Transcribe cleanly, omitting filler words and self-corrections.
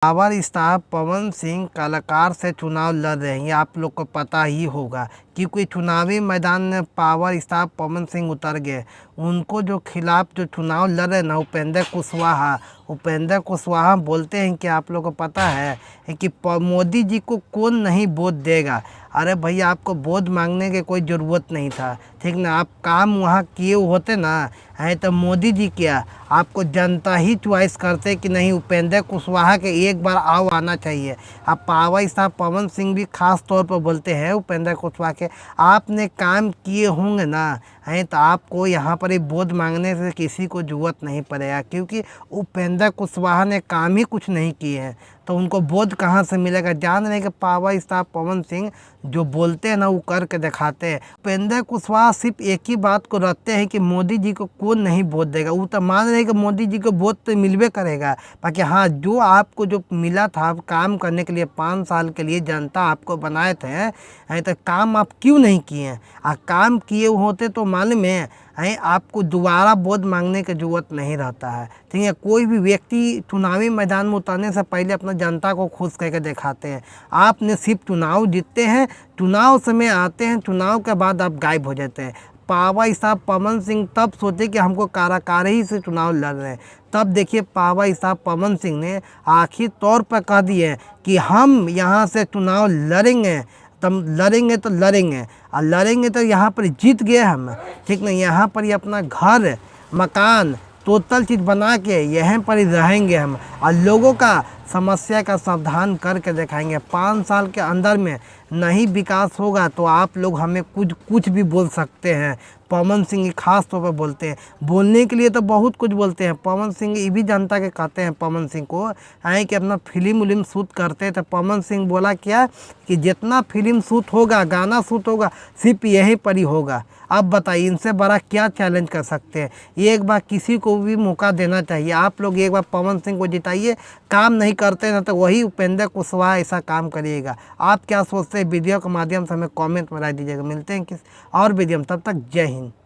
Power star Pawan Singh कलाकार से चुनाव लड़ रहे हैं, ये आप लोग को पता ही होगा क्योंकि चुनावी मैदान में पावर स्टार पवन सिंह उतर गए। उनको जो खिलाफ जो चुनाव लड़ रहे ना उपेंद्र कुशवाहा बोलते हैं कि आप लोग को पता है कि मोदी जी को कौन नहीं वोट देगा। अरे भैया, आपको वोट मांगने की कोई ज़रूरत नहीं था, ठीक ना। आप काम वहाँ किए होते ना, है तो मोदी जी क्या, आपको जनता ही चॉइस करते कि नहीं उपेंद्र कुशवाहा के एक बार आना चाहिए। अब पावर स्टार पवन सिंह भी खास तौर पर बोलते हैं उपेंद्र कुशवाहा के, आपने काम किए होंगे ना, है तो आपको यहाँ पर वोट मांगने से किसी को ज़रूरत नहीं पड़ेगा क्योंकि उपेंद्र कुशवाहा ने काम ही कुछ नहीं किए हैं, तो उनको वोट कहाँ से मिलेगा। जान रहे कि पावर स्टार पवन सिंह जो बोलते हैं ना वो करके दिखाते हैं। उपेंद्र कुशवाहा सिर्फ एक ही बात को रखते हैं कि मोदी जी को कौन नहीं वोट देगा। वो तो मान रहे कि मोदी जी को वोट तो मिलबे करेगा, बाकी हाँ जो आपको जो मिला था काम करने के लिए 5 साल के लिए जनता आपको बनाए थे, तो काम आप क्यों नहीं किए। काम किए होते तो मालूम है आपको दोबारा वोट मांगने की ज़रूरत नहीं रहता है, ठीक है। कोई भी व्यक्ति चुनावी मैदान में उतरने से पहले अपना जनता को खुश करके दिखाते हैं। आपने सिर्फ चुनाव जीतते हैं, चुनाव समय आते हैं, चुनाव के बाद आप गायब हो जाते हैं। पावर स्टार पवन सिंह तब सोचे कि हमको काराकारी से चुनाव लड़ रहे हैं, तब देखिए पावर स्टार पवन सिंह ने आखिर तौर पर कह दिए कि हम यहाँ से चुनाव लड़ेंगे, तब लड़ेंगे तो लड़ेंगे, और लड़ेंगे तो यहाँ पर जीत गए हम, ठीक नहीं। यहाँ पर ही अपना घर मकान टोटल चीज़ बना के यहीं पर ही रहेंगे हम, और लोगों का समस्या का समाधान करके दिखाएंगे। 5 साल के अंदर में नहीं विकास होगा तो आप लोग हमें कुछ भी बोल सकते हैं। पवन सिंह खास तौर पर बोलते हैं, बोलने के लिए तो बहुत कुछ बोलते हैं। पवन सिंह ये भी जनता के कहते हैं पवन सिंह को है कि अपना फिल्म शूट करते हैं, तो पवन सिंह बोला क्या कि जितना फिल्म शूट होगा, गाना शूट होगा, सिर्फ यहीं पर ही होगा। अब बताइए इनसे बड़ा क्या चैलेंज कर सकते हैं। एक बार किसी को भी मौका देना चाहिए। आप लोग एक बार पवन सिंह को जिताइए, काम नहीं करते ना तो वही उपेंद्र कुशवाहा ऐसा काम करिएगा। आप क्या सोचते हैं वीडियो के माध्यम से हमें कमेंट में राय दीजिएगा। मिलते हैं किस और वीडियो में, तब तक जय हिंद।